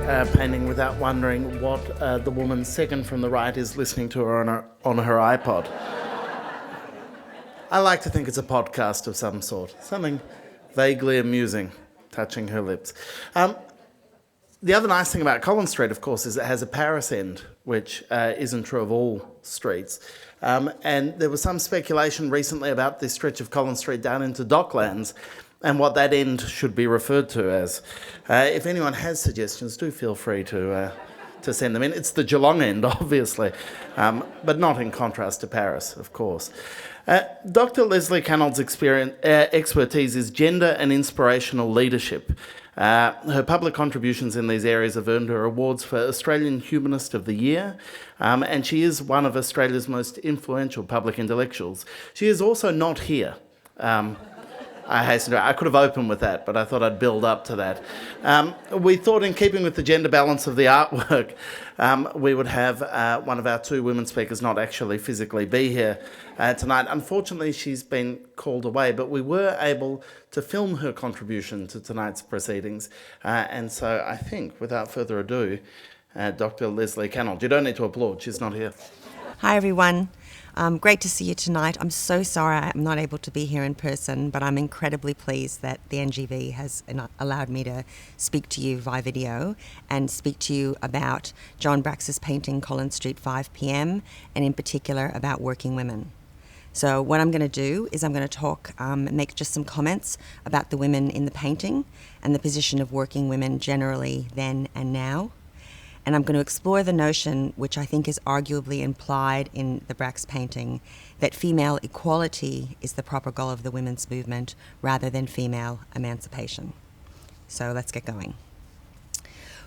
painting without wondering what the woman second from the right is listening to her on her iPod. I like to think it's a podcast of some sort, something vaguely amusing, touching her lips. The other nice thing about Collins Street, of course, is it has a Paris end, which isn't true of all streets. And there was some speculation recently about this stretch of Collins Street down into Docklands and what that end should be referred to as. If anyone has suggestions, do feel free to send them in. It's the Geelong end, obviously, but not in contrast to Paris, of course. Dr. Leslie Cannold's expertise is gender and inspirational leadership. Her public contributions in these areas have earned her awards for Australian Humanist of the Year, and she is one of Australia's most influential public intellectuals. She is also not here. I could have opened with that, but I thought I'd build up to that. We thought, in keeping with the gender balance of the artwork, we would have one of our two women speakers not actually physically be here tonight. Unfortunately, she's been called away, but we were able to film her contribution to tonight's proceedings. And so I think, without further ado, Dr. Leslie Cannold. You don't need to applaud, she's not here. Hi, everyone. Great to see you tonight. I'm so sorry I'm not able to be here in person, but I'm incredibly pleased that the NGV has allowed me to speak to you via video and speak to you about John Brack's painting Collins Street 5pm, and in particular about working women. So what I'm going to do is I'm going to talk, make just some comments about the women in the painting and the position of working women generally then and now. And I'm going to explore the notion, which I think is arguably implied in the Brack's painting, that female equality is the proper goal of the women's movement rather than female emancipation. So let's get going.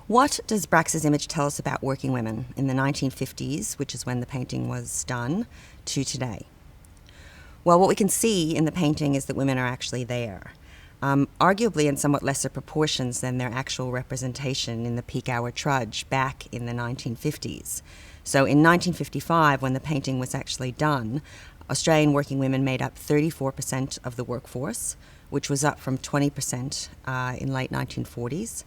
What does Brack's image tell us about working women in the 1950s, which is when the painting was done, to today? Well, what we can see in the painting is that women are actually there. Arguably in somewhat lesser proportions than their actual representation in the peak hour trudge back in the 1950s. So in 1955, when the painting was actually done, Australian working women made up 34% of the workforce, which was up from 20% in late 1940s.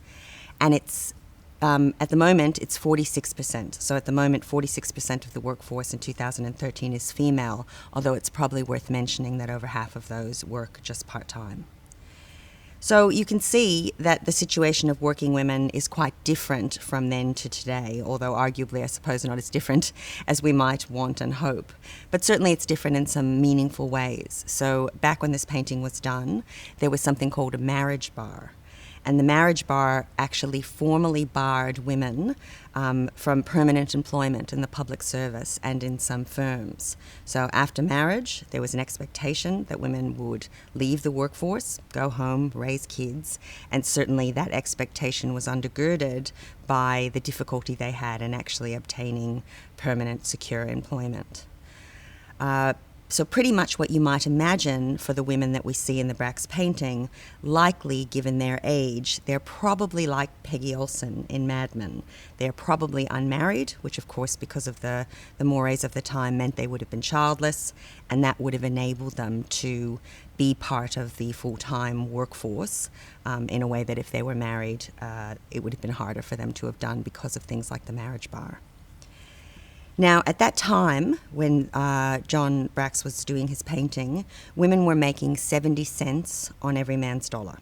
And it's at the moment, it's 46%. So at the moment, 46% of the workforce in 2013 is female, although it's probably worth mentioning that over half of those work just part-time. So you can see that the situation of working women is quite different from then to today, although arguably I suppose not as different as we might want and hope. But certainly it's different in some meaningful ways. So back when this painting was done, there was something called a marriage bar. And the marriage bar actually formally barred women from permanent employment in the public service and in some firms. So after marriage, there was an expectation that women would leave the workforce, go home, raise kids, and certainly that expectation was undergirded by the difficulty they had in actually obtaining permanent, secure employment. So pretty much what you might imagine for the women that we see in the Brack's painting, likely given their age, they're probably like Peggy Olson in Mad Men. They're probably unmarried, which of course because of the mores of the time meant they would have been childless, and that would have enabled them to be part of the full-time workforce in a way that if they were married, it would have been harder for them to have done because of things like the marriage bar. Now, at that time, when John Brack was doing his painting, women were making 70 cents on every man's dollar.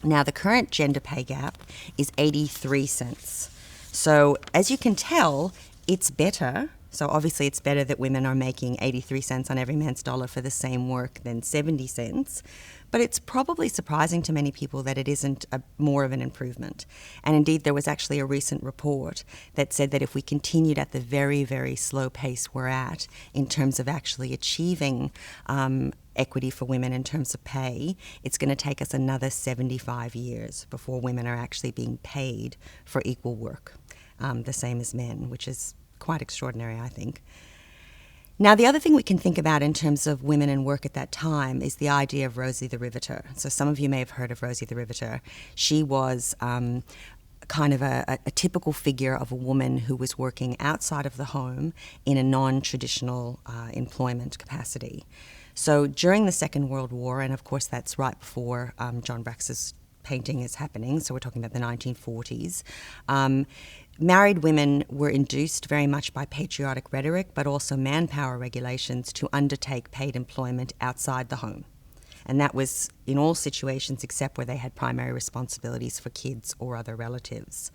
Now, the current gender pay gap is 83 cents. So, as you can tell, it's better. So obviously it's better that women are making 83 cents on every man's dollar for the same work than 70 cents. But it's probably surprising to many people that it isn't more of an improvement. And indeed, there was actually a recent report that said that if we continued at the very, very slow pace we're at in terms of actually achieving equity for women in terms of pay, it's going to take us another 75 years before women are actually being paid for equal work, the same as men, which is quite extraordinary, I think. Now, the other thing we can think about in terms of women in work at that time is the idea of Rosie the Riveter. So some of you may have heard of Rosie the Riveter. She was kind of a typical figure of a woman who was working outside of the home in a non-traditional employment capacity. So during the Second World War, and of course that's right before John Brack's painting is happening, so we're talking about the 1940s, married women were induced very much by patriotic rhetoric, but also manpower regulations to undertake paid employment outside the home. And that was in all situations except where they had primary responsibilities for kids or other relatives.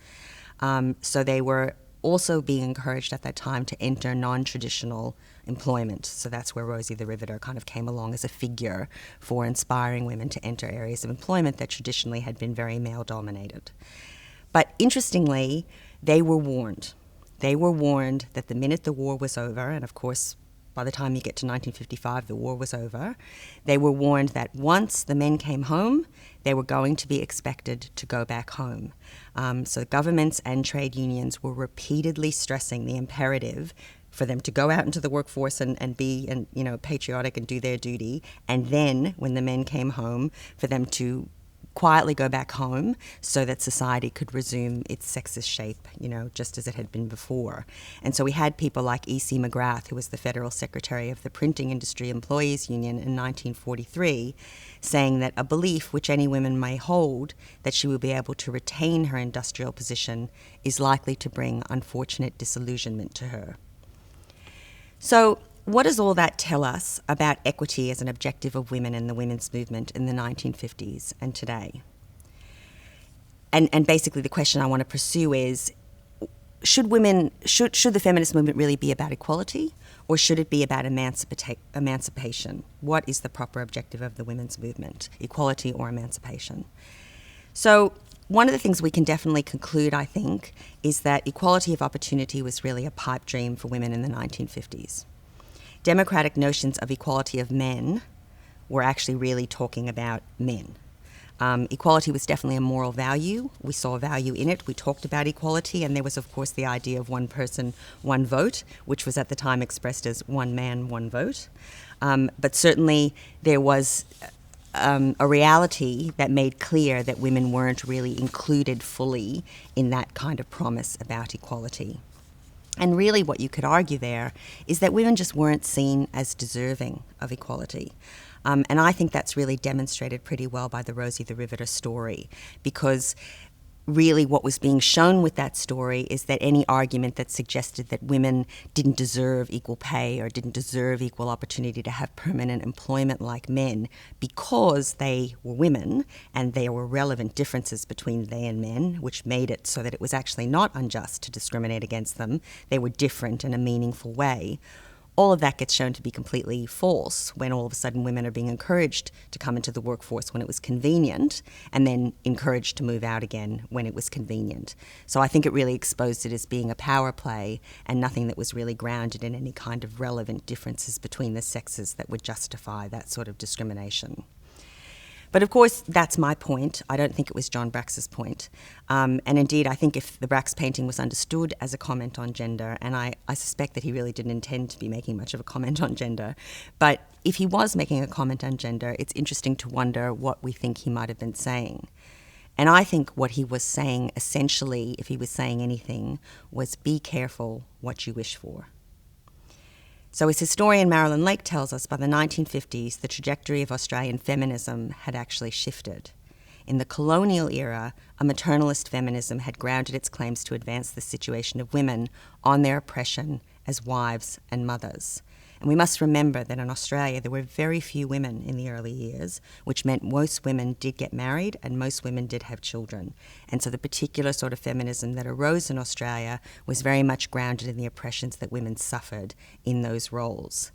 So they were also being encouraged at that time to enter non-traditional employment. So that's where Rosie the Riveter kind of came along as a figure for inspiring women to enter areas of employment that traditionally had been very male-dominated. But interestingly, they were warned. They were warned that the minute the war was over, and of course, by the time you get to 1955, the war was over, they were warned that once the men came home, they were going to be expected to go back home. So governments and trade unions were repeatedly stressing the imperative for them to go out into the workforce and be patriotic and do their duty, and then when the men came home, for them to quietly go back home so that society could resume its sexist shape, just as it had been before. And so we had people like E.C. McGrath, who was the Federal Secretary of the Printing Industry Employees Union in 1943, saying that a belief which any woman may hold that she will be able to retain her industrial position is likely to bring unfortunate disillusionment to her. So what does all that tell us about equity as an objective of women in the women's movement in the 1950s and today? And basically the question I want to pursue is, should the feminist movement really be about equality, or should it be about emancipation? What is the proper objective of the women's movement, equality or emancipation? So one of the things we can definitely conclude, I think, is that equality of opportunity was really a pipe dream for women in the 1950s. Democratic notions of equality of men were actually really talking about men. Equality was definitely a moral value. We saw value in it. We talked about equality, and there was, of course, the idea of one person, one vote, which was at the time expressed as one man, one vote. But certainly there was a reality that made clear that women weren't really included fully in that kind of promise about equality. And really what you could argue there is that women just weren't seen as deserving of equality. And I think that's really demonstrated pretty well by the Rosie the Riveter story, because really what was being shown with that story is that any argument that suggested that women didn't deserve equal pay or didn't deserve equal opportunity to have permanent employment like men because they were women and there were relevant differences between they and men, which made it so that it was actually not unjust to discriminate against them. They were different in a meaningful way. All of that gets shown to be completely false when all of a sudden women are being encouraged to come into the workforce when it was convenient and then encouraged to move out again when it was convenient. So I think it really exposed it as being a power play and nothing that was really grounded in any kind of relevant differences between the sexes that would justify that sort of discrimination. But of course, that's my point. I don't think it was John Brack's point. And indeed, I think if the Brack's painting was understood as a comment on gender, and I suspect that he really didn't intend to be making much of a comment on gender, but if he was making a comment on gender, it's interesting to wonder what we think he might have been saying. And I think what he was saying, essentially, if he was saying anything, was be careful what you wish for. So as historian Marilyn Lake tells us, by the 1950s, the trajectory of Australian feminism had actually shifted. In the colonial era, a maternalist feminism had grounded its claims to advance the situation of women on their oppression as wives and mothers. And we must remember that in Australia there were very few women in the early years, which meant most women did get married and most women did have children. And so the particular sort of feminism that arose in Australia was very much grounded in the oppressions that women suffered in those roles.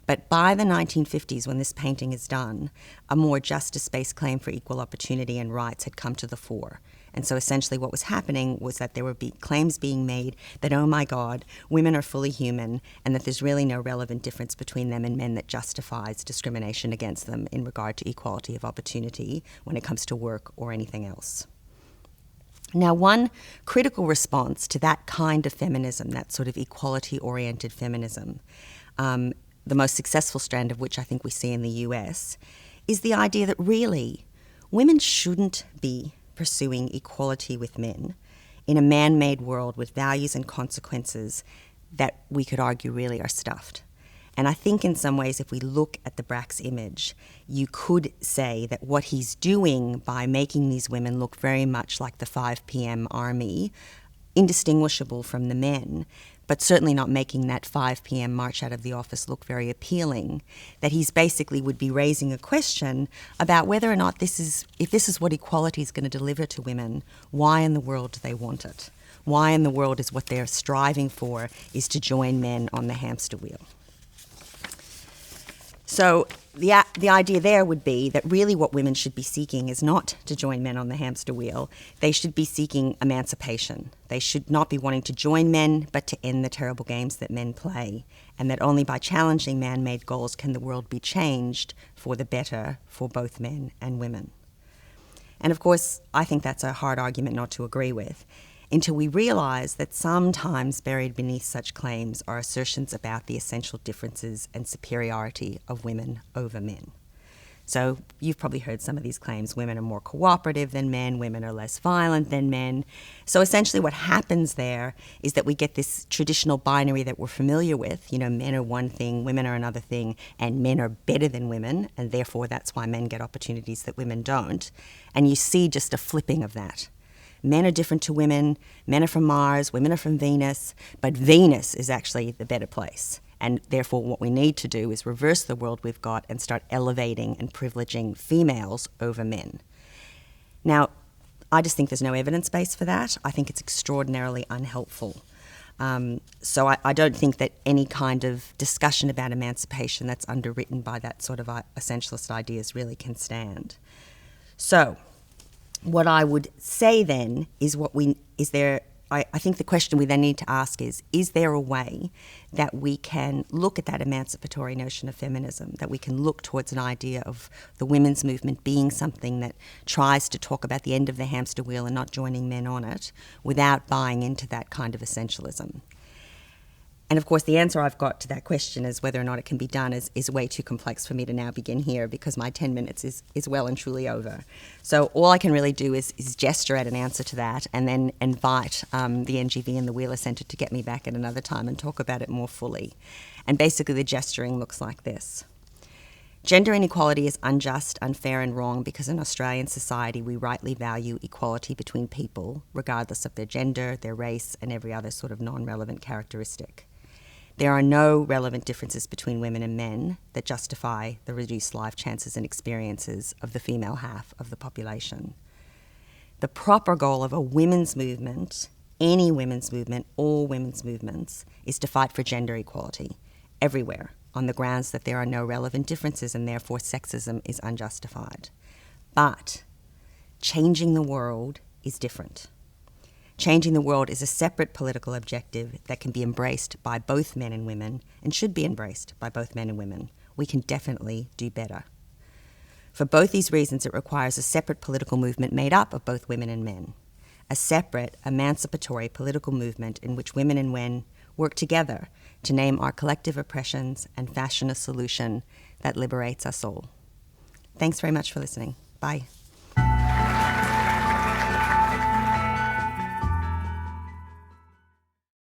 But by the 1950s, when this painting is done, a more justice-based claim for equal opportunity and rights had come to the fore. And so essentially what was happening was that there were claims being made that, oh my God, women are fully human and that there's really no relevant difference between them and men that justifies discrimination against them in regard to equality of opportunity when it comes to work or anything else. Now, one critical response to that kind of feminism, that sort of equality-oriented feminism, the most successful strand of which I think we see in the US, is the idea that really women shouldn't be pursuing equality with men in a man-made world with values and consequences that we could argue really are stuffed. And I think in some ways, if we look at the Brack's image, you could say that what he's doing by making these women look very much like the 5 p.m. army, indistinguishable from the men, but certainly not making that 5 p.m. march out of the office look very appealing, that he's basically would be raising a question about whether or not if this is what equality is going to deliver to women, why in the world do they want it? Why in the world is what they're striving for is to join men on the hamster wheel? So the idea there would be that really what women should be seeking is not to join men on the hamster wheel. They should be seeking emancipation. They should not be wanting to join men, but to end the terrible games that men play, and that only by challenging man-made goals can the world be changed for the better for both men and women. And of course, I think that's a hard argument not to agree with, until we realize that sometimes buried beneath such claims are assertions about the essential differences and superiority of women over men. So you've probably heard some of these claims. Women are more cooperative than men, women are less violent than men. So essentially what happens there is that we get this traditional binary that we're familiar with. Men are one thing, women are another thing, and men are better than women, and therefore that's why men get opportunities that women don't. And you see just a flipping of that. Men are different to women, men are from Mars, women are from Venus, but Venus is actually the better place. And therefore what we need to do is reverse the world we've got and start elevating and privileging females over men. Now, I just think there's no evidence base for that. I think it's extraordinarily unhelpful. So I don't think that any kind of discussion about emancipation that's underwritten by that sort of essentialist ideas really can stand. So what I would say then is I think the question we then need to ask is there a way that we can look at that emancipatory notion of feminism, that we can look towards an idea of the women's movement being something that tries to talk about the end of the hamster wheel and not joining men on it without buying into that kind of essentialism? And of course, the answer I've got to that question is whether or not it can be done is way too complex for me to now begin here, because my 10 minutes is well and truly over. So all I can really do is gesture at an answer to that and then invite the NGV and the Wheeler Centre to get me back at another time and talk about it more fully. And basically the gesturing looks like this. Gender inequality is unjust, unfair and wrong because in Australian society we rightly value equality between people, regardless of their gender, their race and every other sort of non-relevant characteristic. There are no relevant differences between women and men that justify the reduced life chances and experiences of the female half of the population. The proper goal of a women's movement, any women's movement, all women's movements, is to fight for gender equality everywhere on the grounds that there are no relevant differences and therefore sexism is unjustified. But changing the world is different. Changing the world is a separate political objective that can be embraced by both men and women and should be embraced by both men and women. We can definitely do better. For both these reasons, it requires a separate political movement made up of both women and men, a separate, emancipatory political movement in which women and men work together to name our collective oppressions and fashion a solution that liberates us all. Thanks very much for listening. Bye.